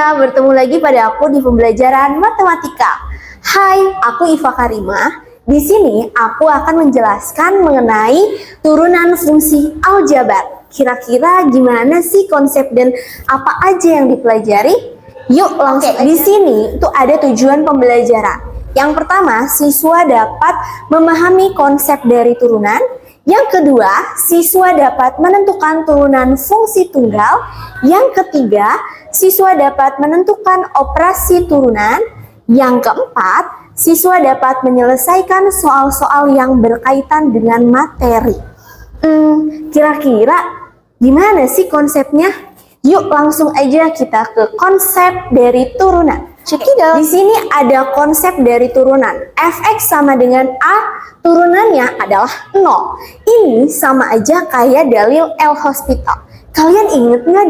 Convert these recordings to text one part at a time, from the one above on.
semuanya, bertemu lagi pada aku di pembelajaran matematika. Hai, aku Iva Karimah. Di sini aku akan menjelaskan mengenai turunan fungsi aljabar. Kira-kira gimana sih konsep dan apa aja yang dipelajari? Yuk langsung. Di sini tuh ada tujuan pembelajaran. Yang pertama, siswa dapat memahami konsep dari turunan. Yang kedua, siswa dapat menentukan turunan fungsi tunggal. Yang ketiga, siswa dapat menentukan operasi turunan. Yang keempat, siswa dapat menyelesaikan soal-soal yang berkaitan dengan materi. Kira-kira gimana sih konsepnya? Yuk langsung aja kita ke konsep dari turunan. Di sini ada konsep dari turunan. Fx sama dengan A, turunannya adalah 0. Ini sama aja kayak dalil L-Hospital. Kalian inget nggak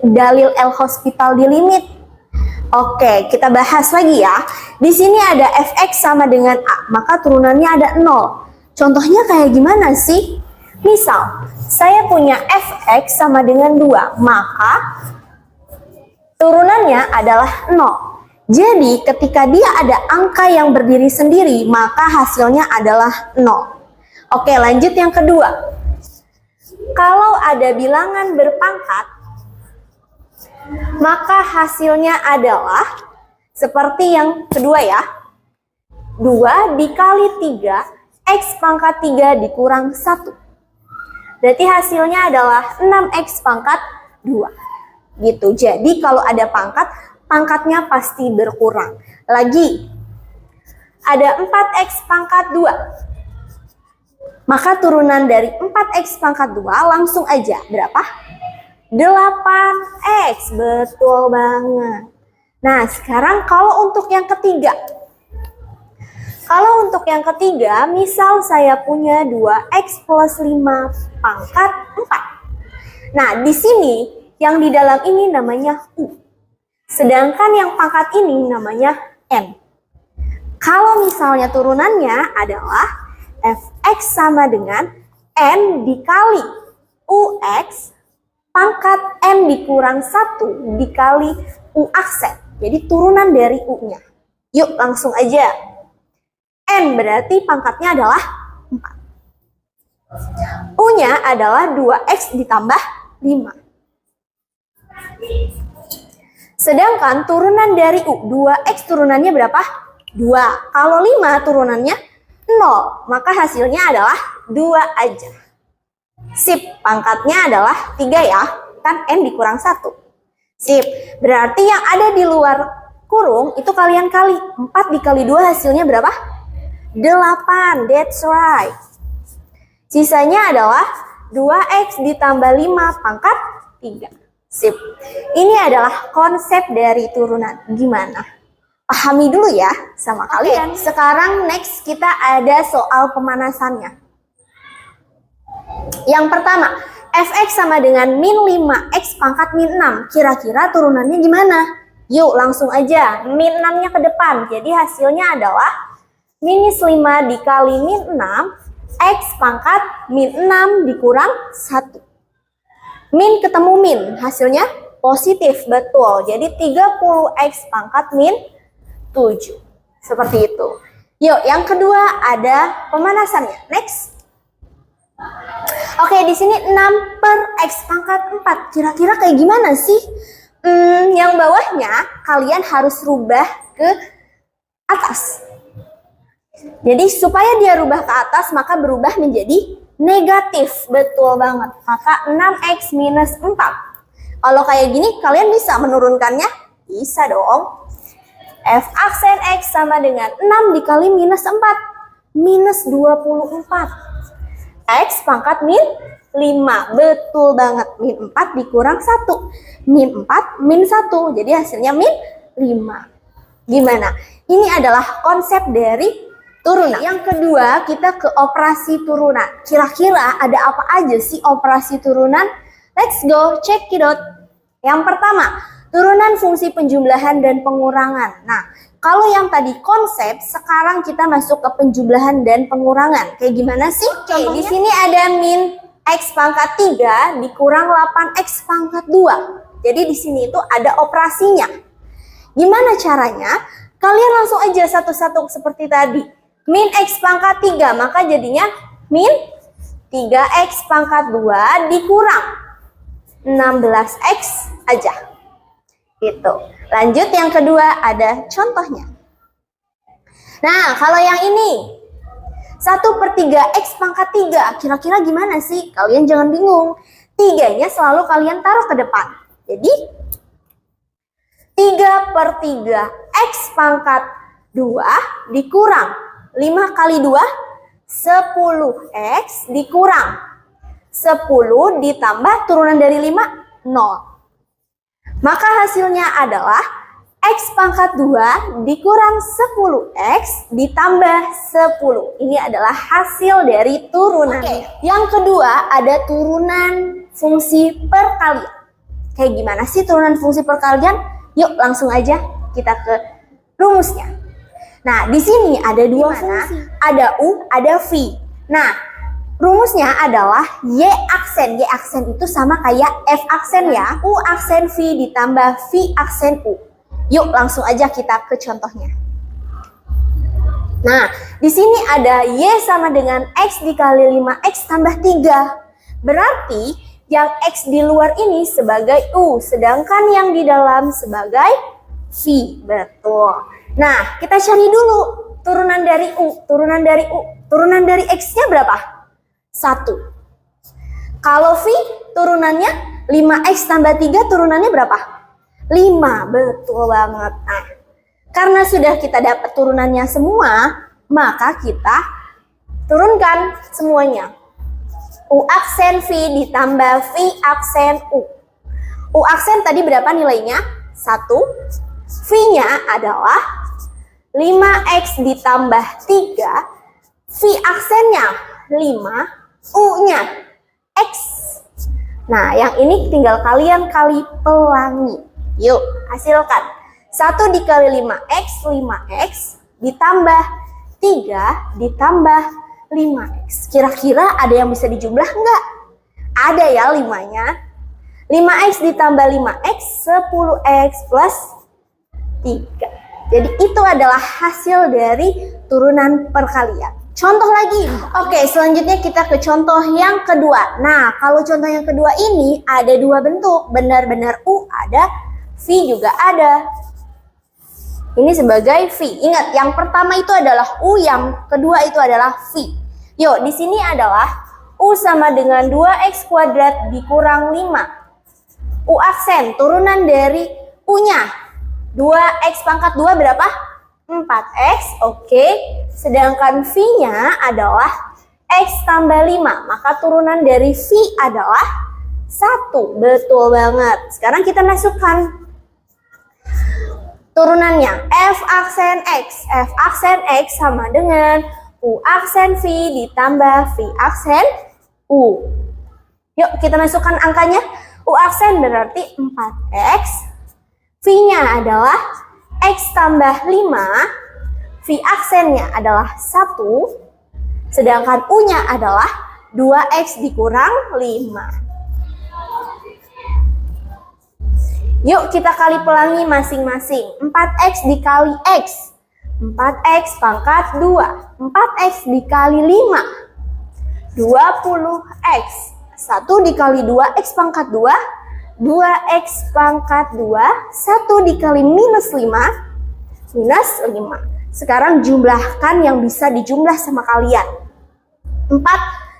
dalil L-Hospital di limit? Oke, kita bahas lagi ya. Di sini ada Fx sama dengan A, maka turunannya ada 0. Contohnya kayak gimana sih? Misal, saya punya Fx sama dengan 2, maka turunannya adalah 0. Jadi ketika dia ada angka yang berdiri sendiri, maka hasilnya adalah 0. Oke, lanjut yang kedua. Kalau ada bilangan berpangkat, maka hasilnya adalah seperti yang kedua ya. 2 dikali 3, X pangkat 3 dikurang 1. Berarti hasilnya adalah 6X pangkat 2. Gitu. Jadi kalau ada pangkat, pangkatnya pasti berkurang. Lagi, ada 4X pangkat 2. Maka turunan dari 4X pangkat 2 langsung aja berapa? 8X. Betul banget. Nah, sekarang kalau untuk yang ketiga. Kalau untuk yang ketiga, misal saya punya 2X plus 5 pangkat 4. Nah, di sini yang di dalam ini namanya U. Sedangkan yang pangkat ini namanya N. Kalau misalnya turunannya adalah Fx sama dengan N dikali Ux pangkat N dikurang 1 dikali U aksen. Jadi turunan dari U-nya. Yuk langsung aja. N berarti pangkatnya adalah 4. U-nya adalah 2X ditambah 5. Sedangkan turunan dari U, 2X turunannya berapa? 2. Kalau 5 turunannya 0, maka hasilnya adalah 2 aja. Sip, pangkatnya adalah 3 ya, kan N dikurang 1. Sip, berarti yang ada di luar kurung itu kalian kali. 4 dikali 2 hasilnya berapa? 8, that's right. Sisanya adalah 2X ditambah 5 pangkat 3. Sip. Ini adalah konsep dari turunan. Gimana? Pahami dulu ya sama kalian. Sekarang next kita ada soal pemanasannya. Yang pertama, Fx sama dengan min 5x pangkat min 6. Kira-kira turunannya gimana? Yuk langsung aja. Min 6-nya ke depan. Jadi hasilnya adalah minus 5 dikali min 6 x pangkat min 6 dikurang 1. Min ketemu min, hasilnya positif, betul. Jadi 30X pangkat min 7. Seperti itu. Yuk, yang kedua ada pemanasannya. Next. Oke, di sini 6 per X pangkat 4. Kira-kira kayak gimana sih? Yang bawahnya kalian harus rubah ke atas. Jadi supaya dia rubah ke atas, maka berubah menjadi negatif, betul banget. Maka 6X minus 4. Kalau kayak gini, kalian bisa menurunkannya? Bisa dong. F aksen X sama dengan 6 dikali minus 4. Minus 24. X pangkat min 5. Betul banget. Min 4 dikurang 1. Min 4 min 1. Jadi hasilnya min 5. Gimana? Ini adalah konsep dari turunan. Yang kedua, kita ke operasi turunan. Kira-kira ada apa aja sih operasi turunan? Let's go, check it out. Yang pertama, turunan fungsi penjumlahan dan pengurangan. Nah, kalau yang tadi konsep, sekarang kita masuk ke penjumlahan dan pengurangan. Kayak gimana sih? Oke, di sini ada min X pangkat 3 dikurang 8X pangkat 2. Jadi di sini itu ada operasinya. Gimana caranya? Kalian langsung aja satu-satu seperti tadi. Min X pangkat 3, maka jadinya min 3X pangkat 2 dikurang 16X aja. Gitu. Lanjut yang kedua, ada contohnya. Nah, kalau yang ini 1/3X pangkat 3, kira-kira gimana sih? Kalian jangan bingung. 3-nya selalu kalian taruh ke depan. Jadi 3/3X pangkat 2 dikurang 5 kali 2, 10X dikurang 10 ditambah turunan dari 5, 0. Maka hasilnya adalah X pangkat 2 dikurang 10X ditambah 10. Ini adalah hasil dari turunan. Yang kedua ada turunan fungsi perkalian. Kayak gimana sih turunan fungsi perkalian? Yuk langsung aja kita ke rumusnya. Nah, di sini ada dua fungsi. Ada U, ada V. Nah, rumusnya adalah Y aksen. Y aksen itu sama kayak F aksen ya. U aksen V ditambah V aksen U. Yuk langsung aja kita ke contohnya. Nah, di sini ada Y sama dengan X dikali 5X tambah 3. Berarti yang X di luar ini sebagai U, sedangkan yang di dalam sebagai V. Betul. Nah, kita cari dulu turunan dari U. Turunan dari U. Turunan dari X-nya berapa? 1. Kalau V turunannya 5X tambah 3 turunannya berapa? 5. Betul banget. Nah, karena sudah kita dapat turunannya semua, maka kita turunkan semuanya. U aksen V ditambah V aksen U. U aksen tadi berapa nilainya? 1. V-nya adalah 5X ditambah 3. V aksennya 5. U-nya X. Nah, yang ini tinggal kalian kali pelangi. Yuk, hasilkan. 1 dikali 5X, 5X ditambah 3 ditambah 5X. Kira-kira ada yang bisa dijumlah enggak? Ada ya 5-nya. 5X ditambah 5X, 10X plus 3. Jadi itu adalah hasil dari turunan perkalian. Contoh lagi. Oke, selanjutnya kita ke contoh yang kedua. Nah, kalau contoh yang kedua ini ada dua bentuk. Benar-benar U ada, V juga ada. Ini sebagai V. Ingat, yang pertama itu adalah U, yang kedua itu adalah V. Yuk, di sini adalah U sama dengan 2X kuadrat dikurang 5. U aksen, turunan dari U-nya. 2X pangkat 2 berapa? 4X, oke. Sedangkan V-nya adalah X tambah 5. Maka turunan dari V adalah 1. Betul banget. Sekarang kita masukkan turunannya. F aksen X. F aksen X sama dengan U aksen V ditambah V aksen U. Yuk kita masukkan angkanya. U aksen berarti 4X. V-nya adalah X tambah 5, V aksennya adalah 1, sedangkan U-nya adalah 2X dikurang 5. Yuk kita kali pelangi masing-masing. 4X dikali X, 4X pangkat 2, 4X dikali 5, 20X. 1 dikali 2X pangkat 2, 2X pangkat 2, 1 dikali minus 5, minus 5. Sekarang jumlahkan yang bisa dijumlah sama kalian. 4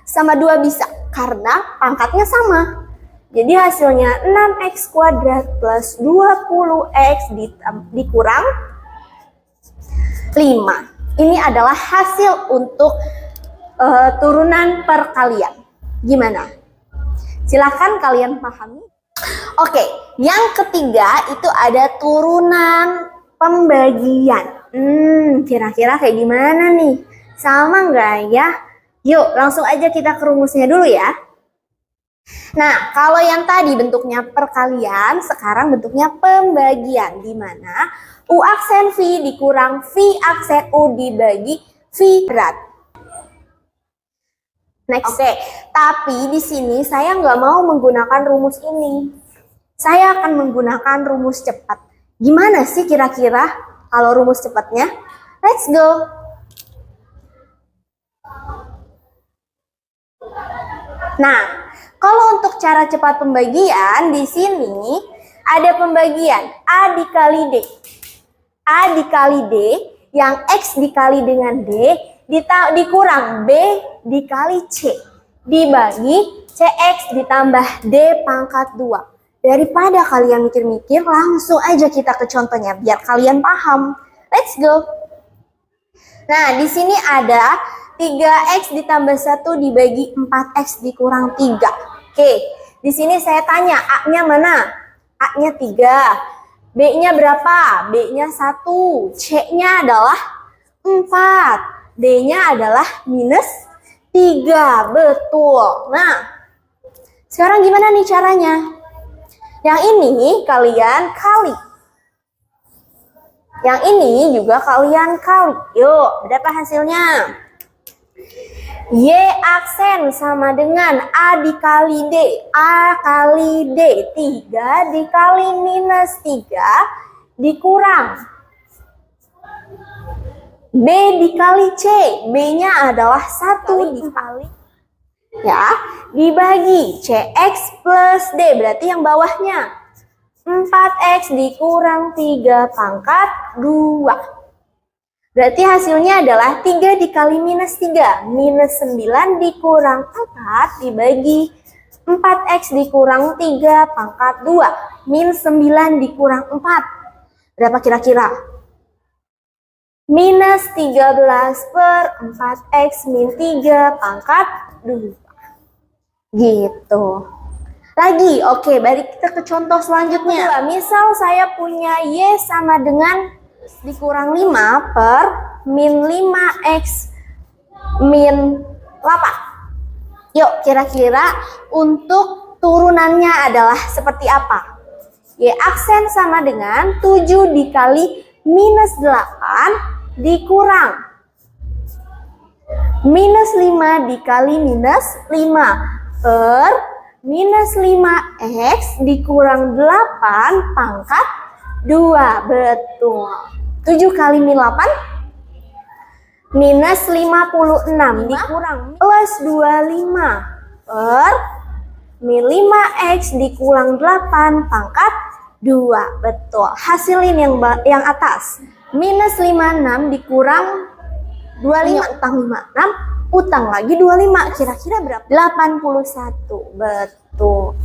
sama 2 bisa, karena pangkatnya sama. Jadi hasilnya 6X kuadrat plus 20X dikurang 5. Ini adalah hasil untuk turunan perkalian. Gimana? Silahkan kalian pahami. Oke, yang ketiga itu ada turunan pembagian. Kira-kira kayak gimana nih? Sama nggak ya? Yuk, langsung aja kita ke rumusnya dulu ya. Nah, kalau yang tadi bentuknya perkalian, sekarang bentuknya pembagian. Di mana U aksen V dikurang V aksen U dibagi V berat. Next. Oke, tapi di sini saya nggak mau menggunakan rumus ini. Saya akan menggunakan rumus cepat. Gimana sih kira-kira kalau rumus cepatnya? Let's go. Nah, kalau untuk cara cepat pembagian di sini ada pembagian A dikali D. A dikali D yang X dikali dengan D dikurang B dikali C dibagi CX ditambah D pangkat 2. Daripada kalian mikir-mikir, langsung aja kita ke contohnya biar kalian paham. Let's go. Nah, di sini ada 3X ditambah 1 dibagi 4X dikurang 3. Oke, di sini saya tanya, A-nya mana? A-nya 3. B-nya berapa? B-nya 1. C-nya adalah 4. D-nya adalah minus 3. Betul. Nah, sekarang gimana nih caranya? Yang ini kalian kali. Yang ini juga kalian kali. Yuk, berapa hasilnya? Y aksen sama dengan A dikali D. A kali D. 3 dikali minus 3 dikurang B dikali C. B-nya adalah 1 dikali. Ya, dibagi CX plus D, berarti yang bawahnya 4X dikurang 3 pangkat 2. Berarti hasilnya adalah 3 dikali minus 3, minus 9 dikurang 4 dibagi 4X dikurang 3 pangkat 2, minus 9 dikurang 4. Berapa kira-kira? Minus 13 per 4X min 3 pangkat 2. Gitu. Lagi, oke, balik kita ke contoh selanjutnya. Misal saya punya Y sama dengan dikurang 5 per min 5X min 8. Yuk, kira-kira untuk turunannya adalah seperti apa? Y aksen sama dengan 7 dikali minus 8 dikurang minus 5 dikali minus 5 per minus 5X dikurang 8 pangkat 2. Betul. 7 kali min 8 minus 56 dikurang plus 25 per min 5X dikurang 8 pangkat 2. Betul. Hasilin yang atas. Minus 56 dikurang 25 utang 56. Utang lagi 25, kira-kira berapa? 81, betul.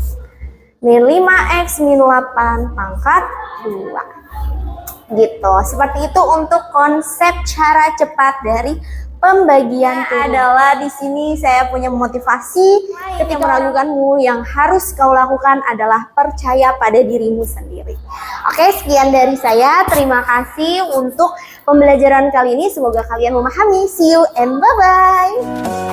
Min 5X min 8 pangkat 2. Gitu, seperti itu untuk konsep cara cepat dari pembagian adalah di sini saya punya motivasi ketika meragukanmu, yang harus kau lakukan adalah percaya pada dirimu sendiri. Oke, sekian dari saya. Terima kasih untuk pembelajaran kali ini. Semoga kalian memahami. See you and bye-bye.